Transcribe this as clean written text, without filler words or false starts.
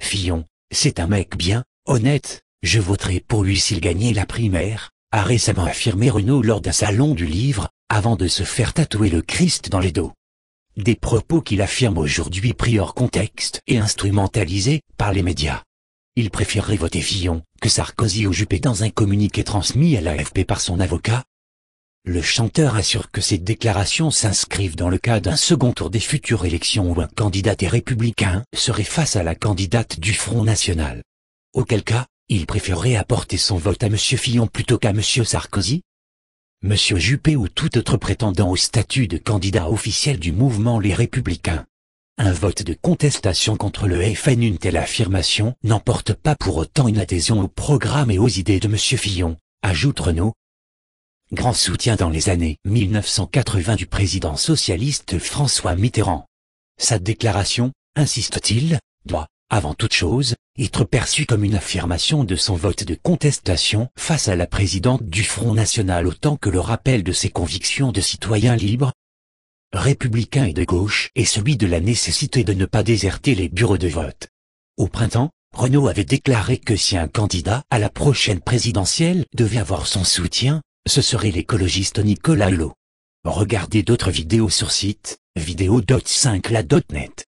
Fillon, c'est un mec bien, honnête, je voterai pour lui s'il gagnait la primaire, a récemment affirmé Renaud lors d'un salon du livre, avant de se faire tatouer le Christ dans les dos. Des propos qu'il affirme aujourd'hui pris hors contexte et instrumentalisés par les médias. Il préférerait voter Fillon que Sarkozy ou Juppé dans un communiqué transmis à l'AFP par son avocat. Le chanteur assure que ces déclarations s'inscrivent dans le cas d'un second tour des futures élections où un candidat des Républicains serait face à la candidate du Front National. Auquel cas, il préférerait apporter son vote à M. Fillon plutôt qu'à M. Sarkozy. M. Juppé ou tout autre prétendant au statut de candidat officiel du mouvement Les Républicains. Un vote de contestation contre le FN. Une telle affirmation n'emporte pas pour autant une adhésion au programme et aux idées de M. Fillon, ajoute Renaud. Grand soutien dans les années 1980 du président socialiste François Mitterrand. Sa déclaration, insiste-t-il, doit, avant toute chose, être perçue comme une affirmation de son vote de contestation face à la présidente du Front National autant que le rappel de ses convictions de citoyen libre, républicain et de gauche et celui de la nécessité de ne pas déserter les bureaux de vote. Au printemps, Renaud avait déclaré que si un candidat à la prochaine présidentielle devait avoir son soutien, ce serait l'écologiste Nicolas Hulot. Regardez d'autres vidéos sur site, vidéo.5la.net.